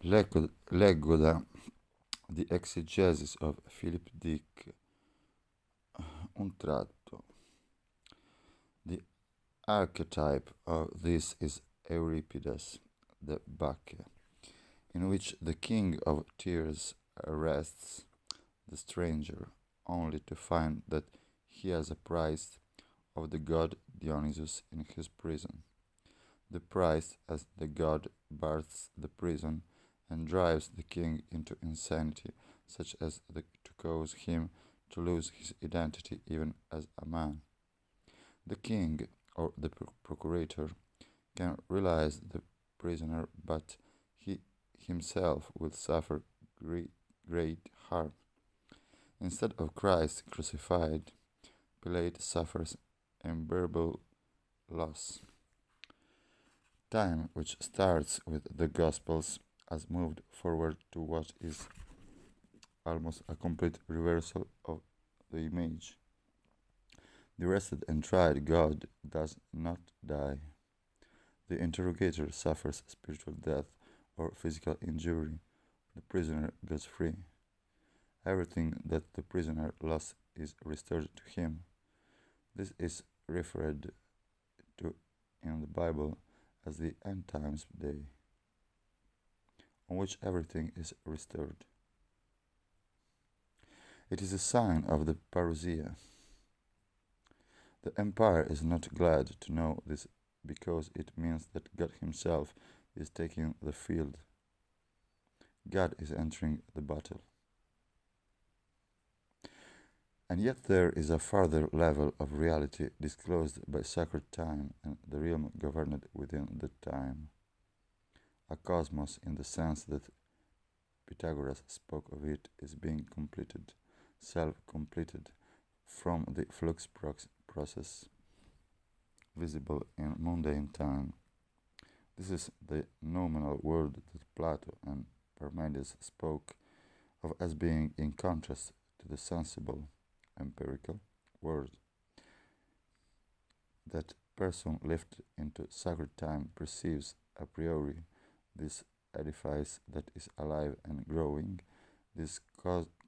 Leggo da The Exegesis of Philip Dick un tratto. The archetype of this is Euripides, the Bacchae, in which the king of tears arrests the stranger, only to find that he has apprised of the god Dionysus in his prison. The priest, as the god, bursts the prison and drives the king into insanity, such as to cause him to lose his identity even as a man. The king, or the procurator, can release the prisoner, but he himself will suffer great harm. Instead of Christ crucified, Pilate suffers unbearable loss. Time, which starts with the Gospels, has moved forward to what is almost a complete reversal of the image. The arrested and tried God does not die. The interrogator suffers spiritual death or physical injury. The prisoner goes free. Everything that the prisoner lost is restored to him. This is referred to in the Bible as the end times day, on which everything is restored. It is a sign of the parousia. The empire is not glad to know this because it means that God himself is taking the field. God is entering the battle. And yet there is a further level of reality disclosed by sacred time and the realm governed within the time. A cosmos in the sense that Pythagoras spoke of it as being completed, self-completed, from the flux process visible in mundane time. This is the nominal world that Plato and Parmenides spoke of as being in contrast to the sensible, empirical world. That person lifted into sacred time perceives a priori this edifice that is alive and growing, this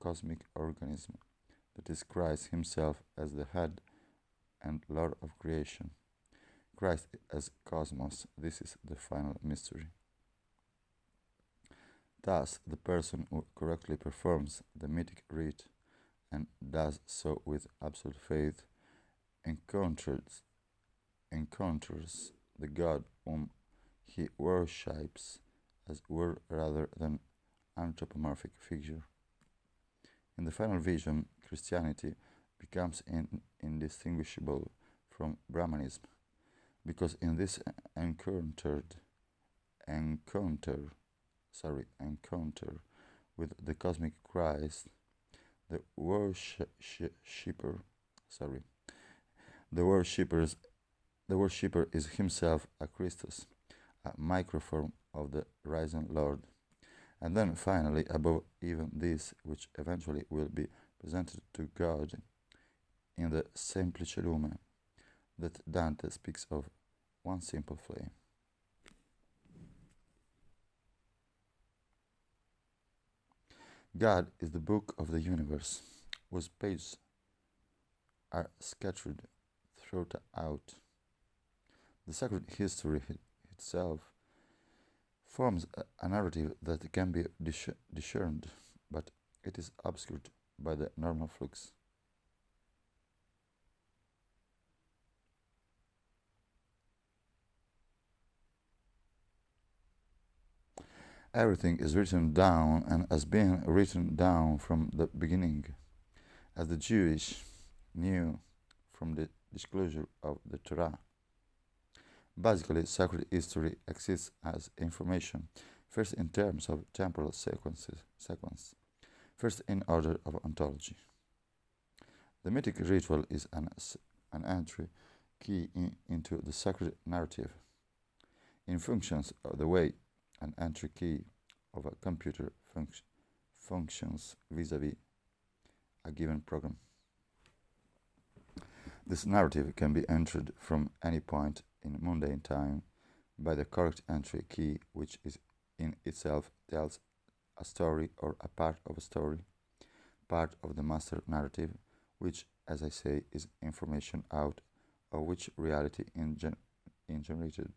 cosmic organism that is Christ himself as the head and Lord of creation. Christ as cosmos, this is the final mystery. Thus, the person who correctly performs the mythic rite and does so with absolute faith encounters the God whom he worships as word rather than anthropomorphic figure. In the final vision, Christianity becomes indistinguishable from Brahmanism, because in this encounter with the cosmic Christ, the worshipper is himself a Christus, a microform of the risen Lord. And then finally, above even this, which eventually will be presented to God in the semplice lume that Dante speaks of, one simple flame. God is the book of the universe, whose pages are scattered throughout. The sacred history itself forms a narrative that can be discerned, but it is obscured by the normal flux. Everything is written down and has been written down from the beginning, as the Jewish knew from the disclosure of the Torah. Basically, sacred history exists as information, first in terms of temporal sequence, first in order of ontology. The mythic ritual is an entry key into the sacred narrative. In functions of the way an entry key of a computer functions vis-a-vis a given program. This narrative can be entered from any point in mundane time by the correct entry key, which is in itself tells a story or a part of a story, part of the master narrative, which, as I say, is information out of which reality in generated.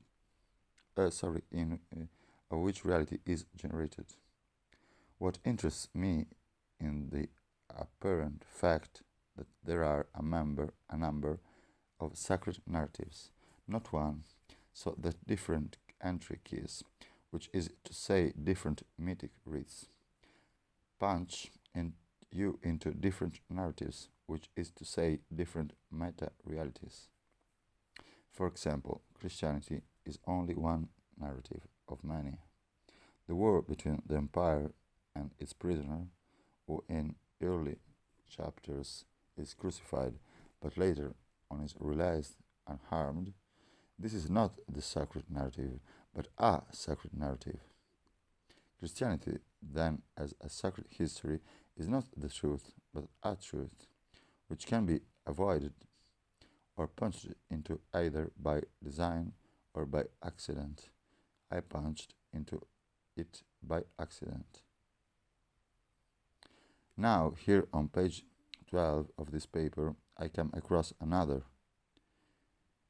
Of which reality is generated. What interests me in the apparent fact that there are a number of sacred narratives, not one, so that different entry keys, which is to say different mythic rites, punch you into different narratives, which is to say different meta realities. For example, Christianity is only one narrative of many. The war between the empire and its prisoner, who in early chapters is crucified, but later on is released unharmed, this is not the sacred narrative, but a sacred narrative. Christianity, then, as a sacred history, is not the truth, but a truth, which can be avoided or punched into either by design or by accident. I punched into it by accident. Now, here on page 12 of this paper, I come across another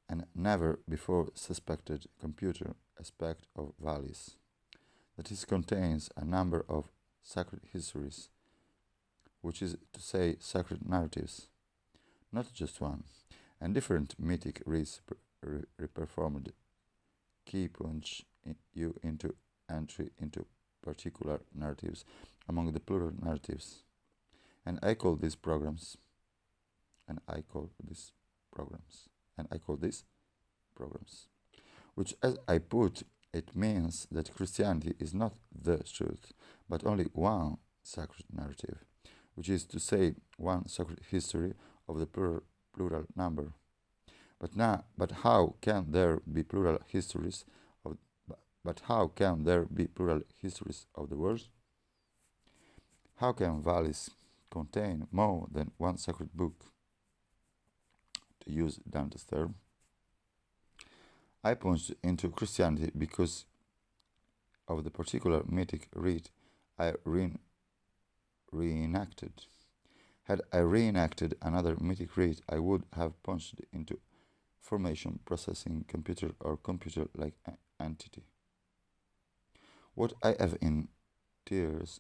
and never before suspected computer aspect of values. That it contains a number of sacred histories, which is to say sacred narratives, not just one, and different mythic reperformed key punch you into entry into particular narratives among the plural narratives. And I call these programs, and I call these programs, which, as I put, it means that Christianity is not the truth, but only one sacred narrative, which is to say one sacred history of the plural number. But how can there be plural histories of? But how can there be plural histories of the world? How can valleys contain more than one sacred book? To use Dante's term, I plunged into Christianity because of the particular mythic rite I reenacted. Had I reenacted another mythic rite, I would have punched into formation processing computer or computer-like entity. What I have in tears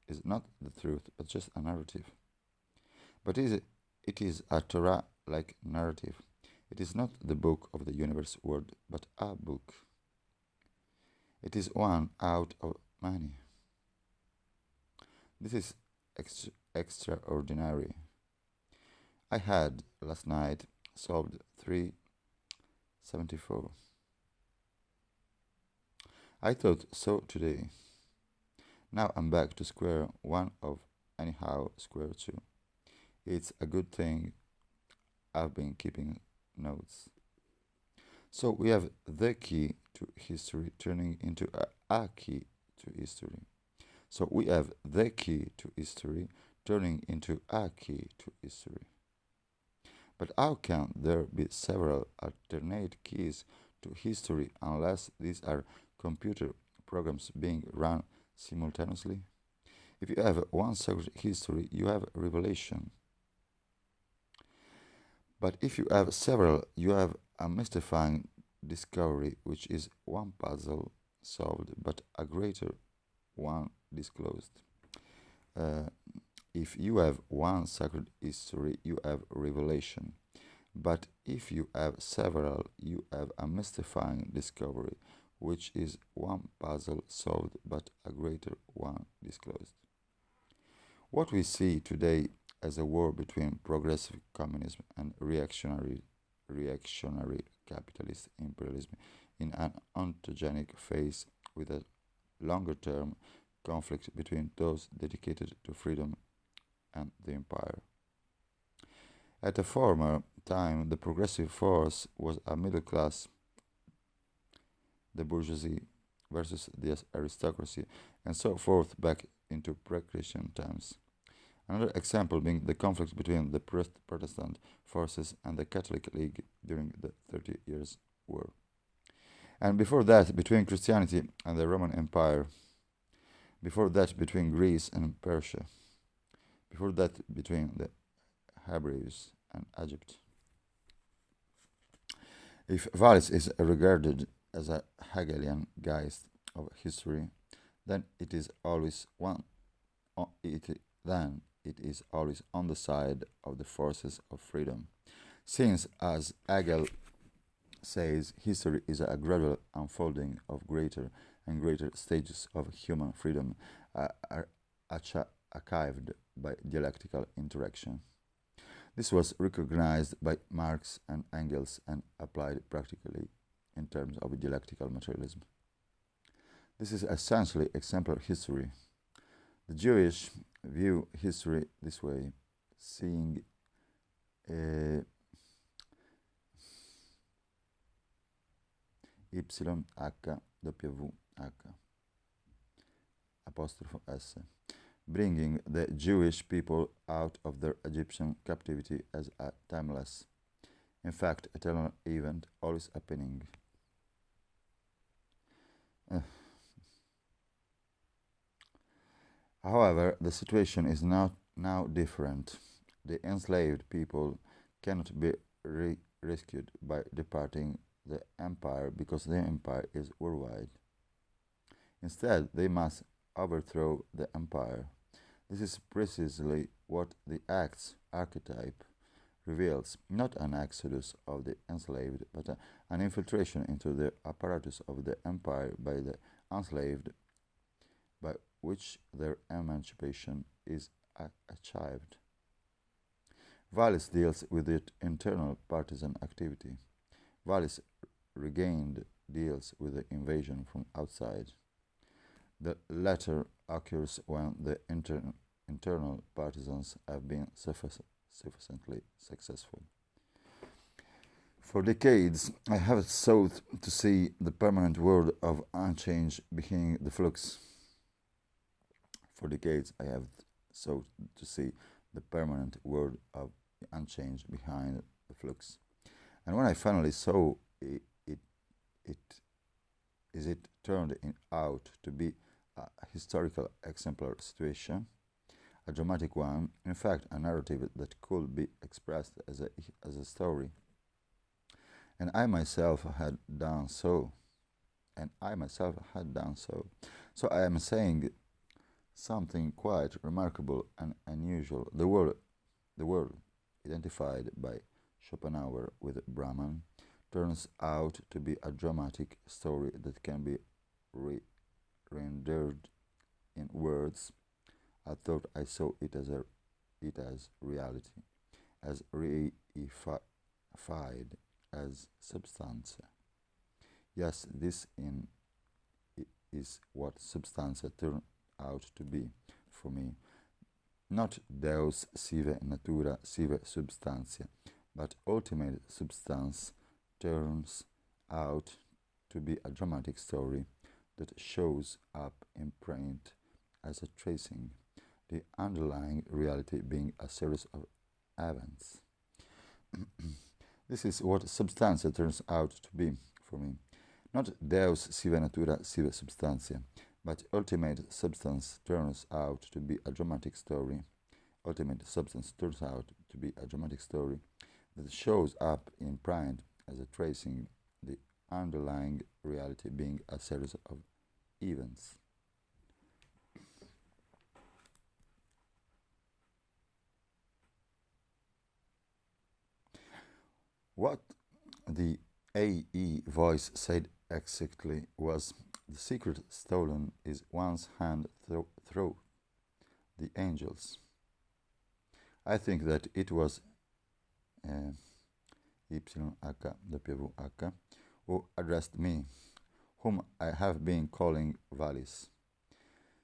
is not the truth, but just a narrative. But it is a Torah-like narrative. It is not the book of the universe word, but a book. It is one out of many. This is extraordinary. I had last night solved 374. I thought so today. Now I'm back to square one of anyhow square two. It's a good thing I've been keeping notes. So we have the key to history turning into a key to history. So we have the key to history turning into a key to history. But how can there be several alternate keys to history unless these are computer programs being run simultaneously? If you have one sacred history, you have revelation. But if you have several, you have a mystifying discovery, which is one puzzle solved, but a greater one disclosed. If you have one sacred history, you have revelation. But if you have several, you have a mystifying discovery, which is one puzzle solved, but a greater one disclosed. What we see today as a war between progressive communism and reactionary capitalist imperialism in an ontogenic phase with a longer-term conflict between those dedicated to freedom and the empire. At a former time, the progressive force was a middle class, the bourgeoisie versus the aristocracy, and so forth back into pre-Christian times. Another example being the conflict between the Protestant forces and the Catholic League during the 30 Years' War. And before that, between Christianity and the Roman Empire. Before that, between Greece and Persia. Before that, between the Hebrews and Egypt. If Vallis is regarded as a Hegelian geist of history, then it is always then it is always on the side of the forces of freedom, since, as Hegel says, history is a gradual unfolding of greater and greater stages of human freedom, archived by dialectical interaction. This was recognized by Marx and Engels and applied practically in terms of dialectical materialism. This is essentially exemplar history. The Jewish view history this way, seeing YHWH apostrophe S, bringing the Jewish people out of their Egyptian captivity as a timeless, in fact, eternal event always happening. However, the situation is not now different. The enslaved people cannot be rescued by departing the empire because the empire is worldwide. Instead, they must overthrow the empire. This is precisely what the Acts archetype reveals, not an exodus of the enslaved, but an infiltration into the apparatus of the empire by the enslaved, by which their emancipation is achieved. Vallis deals with its internal partisan activity. Vallis regained deals with the invasion from outside. The latter occurs when the internal partisans have been sufficiently successful. For decades, I have sought to see the permanent world of unchange behind the flux. For decades, I have sought to see the permanent world of unchanged behind the flux. And when I finally saw it turned out to be a historical exemplar situation, a dramatic one, in fact, a narrative that could be expressed as a story. And I myself had done so. So I am saying something quite remarkable and unusual. The world, identified by Schopenhauer with Brahman, turns out to be a dramatic story that can be rendered in words. I thought I saw it as reality, as reified, as substantia. Yes, this is what substantia turned out to be for me. Not Deus sive natura sive substantia, but ultimate substance turns out to be a dramatic story that shows up in print as a tracing, the underlying reality being a series of events. This is what substantia turns out to be for me. Not Deus sive natura sive substantia, but ultimate substance turns out to be a dramatic story. Ultimate substance turns out to be a dramatic story that shows up in print as a tracing, the underlying reality being a series of events. What the AE voice said exactly was, the secret stolen is one's hand through the angels. I think that it was YHWH who addressed me, whom I have been calling Vallis.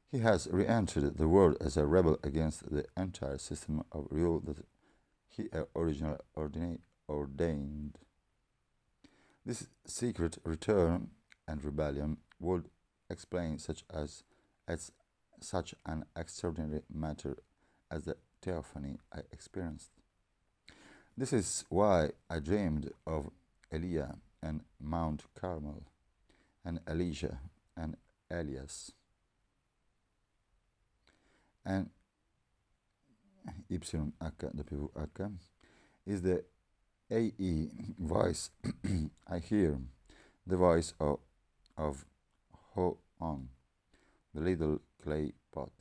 He has re-entered the world as a rebel against the entire system of rule that he originally ordained. This secret return and rebellion would explain such an extraordinary matter as the theophany I experienced. This is why I dreamed of Elijah and Mount Carmel. and Elijah and Elias, and YHWH is the AE voice. I hear the voice of Ho on the little clay pot.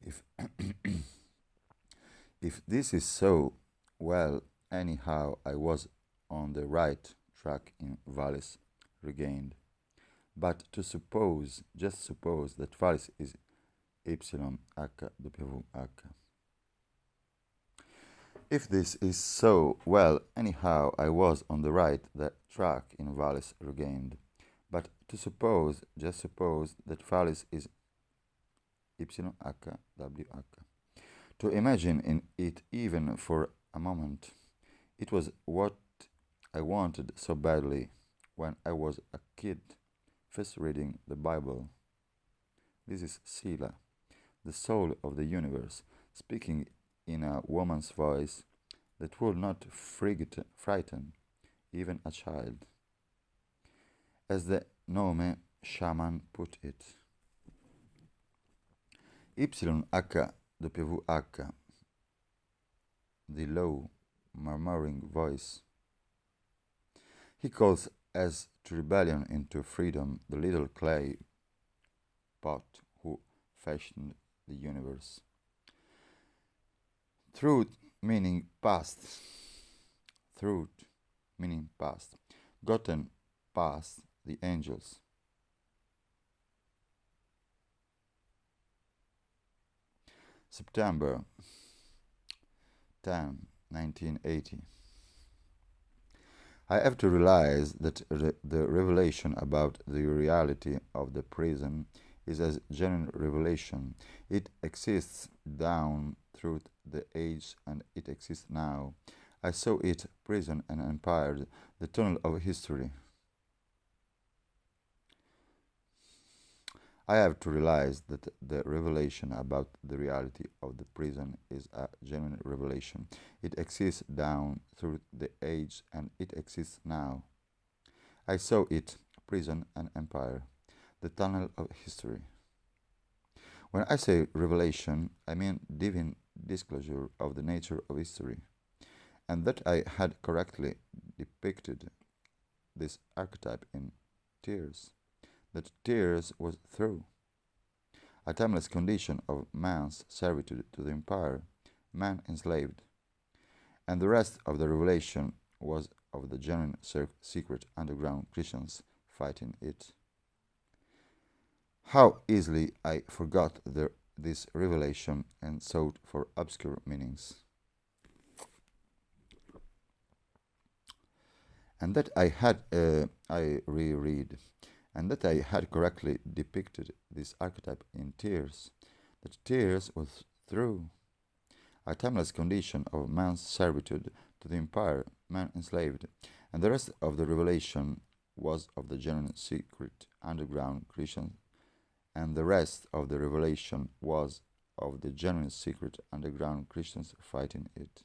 If if this is so, well, anyhow, I was on the right track in Vallis regained. But to suppose, just suppose that Vallis is YHWH. If this is so, well, anyhow, I was on the right track in Vallis regained. But to suppose, just suppose that Vallis is YHWH. To imagine in it even for a moment, it was what I wanted so badly when I was a kid, first reading the Bible. This is Sila, the soul of the universe, speaking in a woman's voice that would not frighten even a child. As the Nome shaman put it, YHWH, the low, murmuring voice. He calls as to rebellion into freedom the little clay pot who fashioned the universe. Truth meaning past. Truth meaning past. Gotten past the angels. September 10, 1980. I have to realize that the revelation about the reality of the prison is a genuine revelation. It exists down through the age and it exists now. I saw it, prison and empire, the tunnel of history. I have to realize that the revelation about the reality of the prison is a genuine revelation. It exists down through the age and it exists now. I saw it, prison and empire, the tunnel of history. When I say revelation, I mean divine disclosure of the nature of history, and that I had correctly depicted this archetype in tears. That tears was through a timeless condition of man's servitude to the empire, man enslaved, and the rest of the revelation was of the genuine secret underground Christians fighting it. How easily I forgot this revelation and sought for obscure meanings. And that I reread, and that I had correctly depicted this archetype in tears, that tears was through a timeless condition of man's servitude to the empire, man enslaved, and the rest of the revelation was of the genuine secret underground Christian, and the rest of the revelation was of the genuine secret underground Christians fighting it.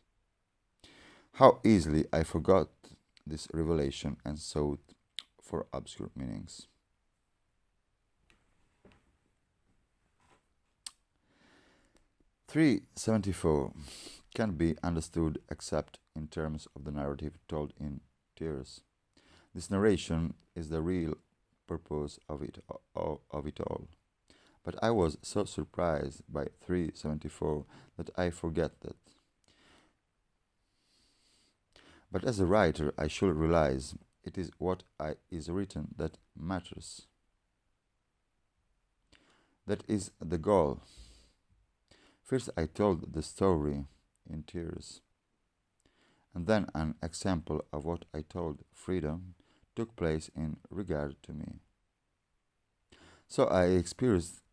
How easily I forgot this revelation and sought for obscure meanings. (374) can be understood except in terms of the narrative told in tears. This narration is the real purpose of it all. But I was so surprised by 374 that I forget that. But as a writer, I should realize it is what is written that matters. That is the goal. First, I told the story in tears, and then an example of what I told freedom took place in regard to me. So I experienced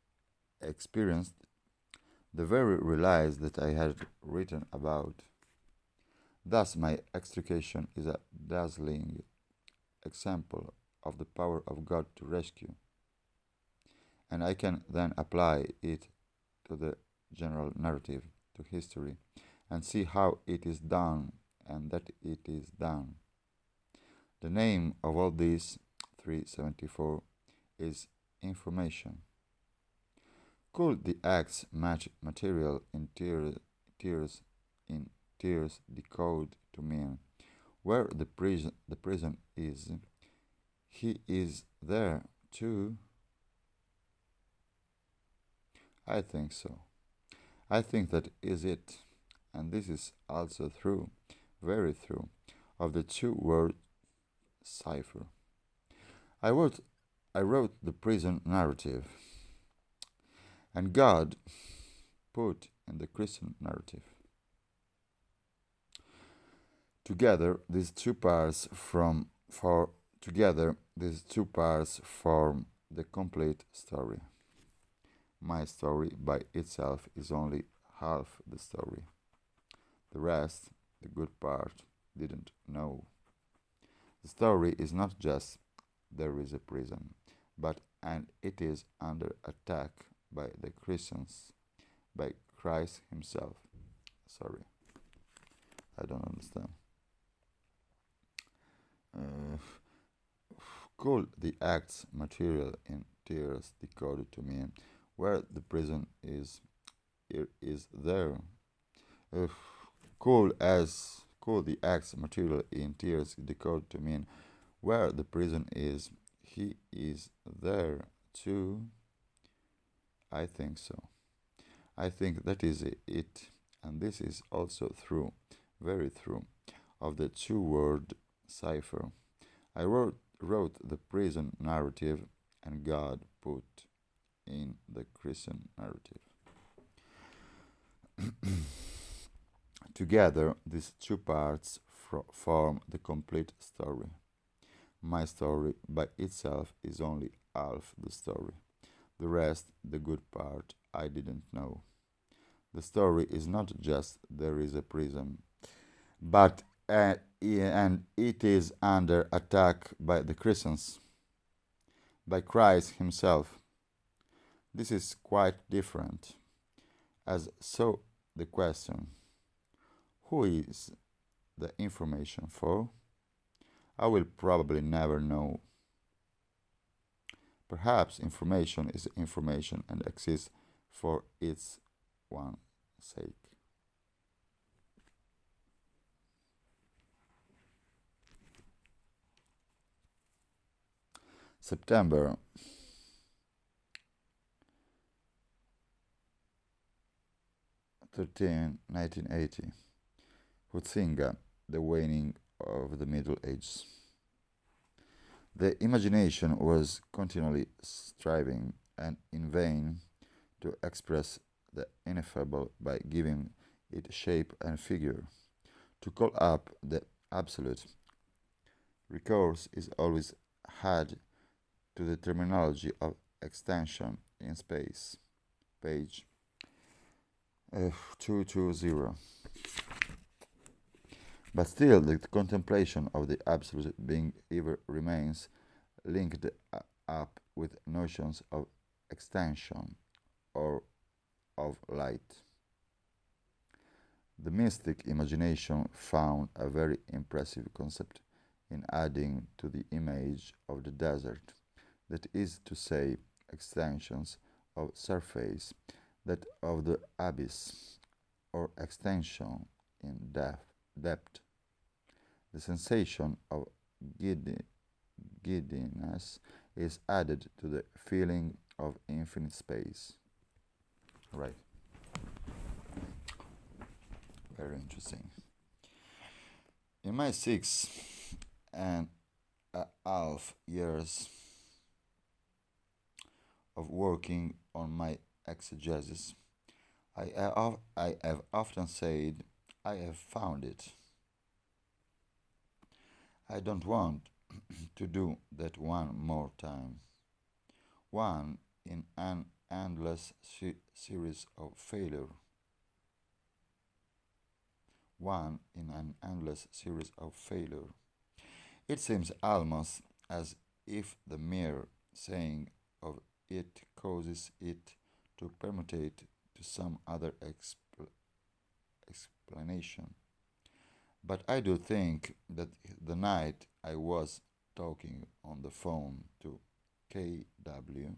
the very realize that I had written about. Thus, my extrication is a dazzling example of the power of God to rescue, and I can then apply it to the general narrative, to history, and see how it is done and that it is done. The name of all this, 374 is information. Could the acts match material in tears in tears decode to mean where the prison is, he is there too? I think so. I think that is it, and this is also true, very true, of the two-word cipher. I wrote, I wrote the prison narrative, and God put in the Christian narrative. Together, these two parts form the complete story. My story by itself is only half the story. The rest, the good part, didn't know. The story is not just there is a prison, but and it is under attack by the Christians, by Christ Himself. Sorry, I don't understand. Uh, could the acts material in tears decoded to mean where the prison is, it is there? Uh, could the acts material in tears decoded to mean where the prison is, he is there too? I think so. I think that is it, and this is also true, very true, of the two-word cipher. I wrote the prison narrative, and God put in the Christian narrative. Together, these two parts form the complete story. My story by itself is only half the story. The rest, the good part, I didn't know. The story is not just there is a prison, but and it is under attack by the Christians, by Christ Himself. This is quite different. As so, the question: who is the information for? I will probably never know. Perhaps information is information and exists for its own sake. September 13, 1980. Huizinga, the waning of the Middle Ages. The imagination was continually striving, and in vain, to express the ineffable by giving it shape and figure. To call up the absolute, recourse is always had to the terminology of extension in space. Page 220. But still, the contemplation of the absolute being ever remains linked up with notions of extension or of light. The mystic imagination found a very impressive concept in adding to the image of the desert, that is to say, extensions of surface, that of the abyss, or extension in depth. The sensation of giddiness is added to the feeling of infinite space. Right. Very interesting. In my 6.5 years of working on my exegesis, I have often said, I have found it. I don't want to do that one more time. One in an endless series of failure. One in an endless series of failure. It seems almost as if the mere saying of it causes it to permutate to some other explanation. But I do think that the night I was talking on the phone to KW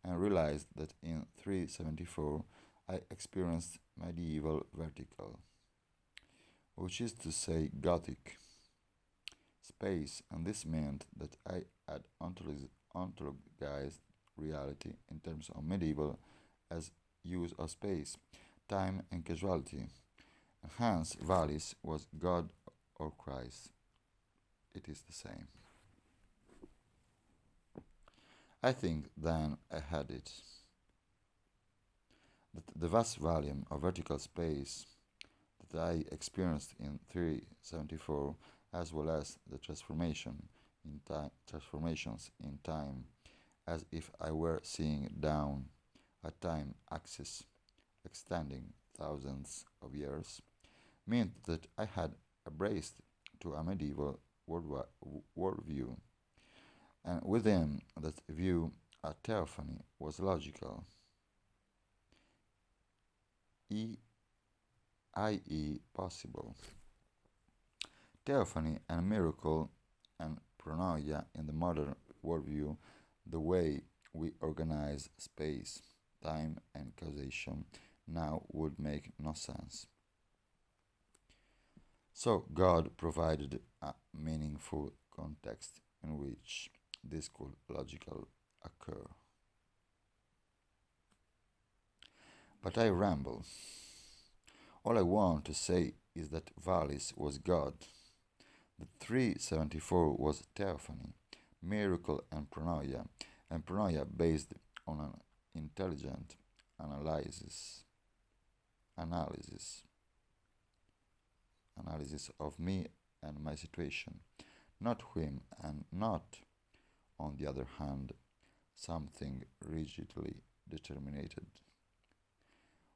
and realized that in 374 I experienced medieval vertical, which is to say Gothic space, and this meant that I had ontologized reality in terms of medieval as use of space, time, and causality. And hence, Valis was God or Christ. It is the same. I think then I had it. That the vast volume of vertical space that I experienced in 374, as well as the transformations in time, as if I were seeing down a time axis extending thousands of years, meant that I had embraced to a medieval worldview, and within that view a theophany was logical, i.e. possible. Theophany and miracle and pronoia in the modern worldview, the way we organize space, time, and causation, now would make no sense. So God provided a meaningful context in which this could logically occur. But I ramble. All I want to say is that Valis was God. The 374 was theophany, miracle, and pronoia based on an intelligent analysis of me and my situation, not him, and not, on the other hand, something rigidly determined,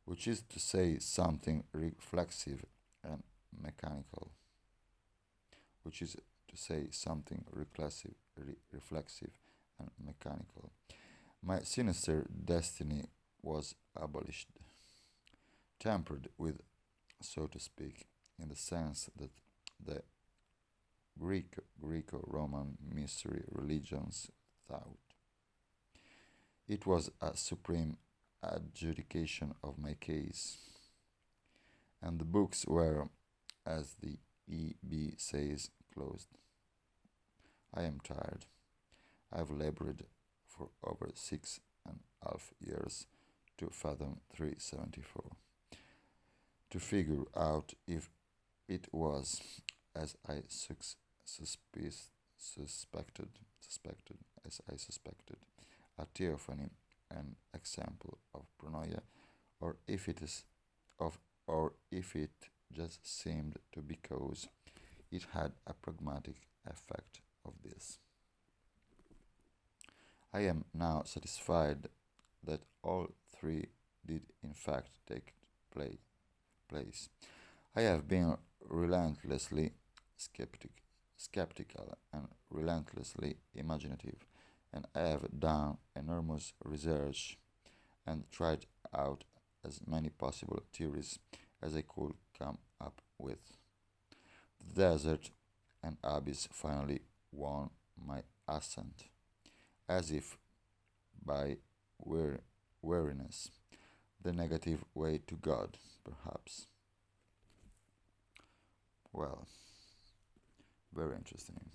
which is to say something reflexive and mechanical, which is to say something reflexive and mechanical. My sinister destiny was abolished, tempered with, so to speak, in the sense that the Greco-Roman mystery religions thought. It was a supreme adjudication of my case, and the books were, as the EB says, closed. I am tired. I have labored for over 6.5 years to fathom 374, to figure out if it was, as I suspected, a theophany, an example of pronoia, or if it is or if it just seemed to because it had a pragmatic effect of this. I am now satisfied that all three did in fact take place. I have been relentlessly skeptical and relentlessly imaginative, and I have done enormous research and tried out as many possible theories as I could come up with. The desert and abyss finally won my assent, as if by weariness, the negative way to God, perhaps. Well, very interesting.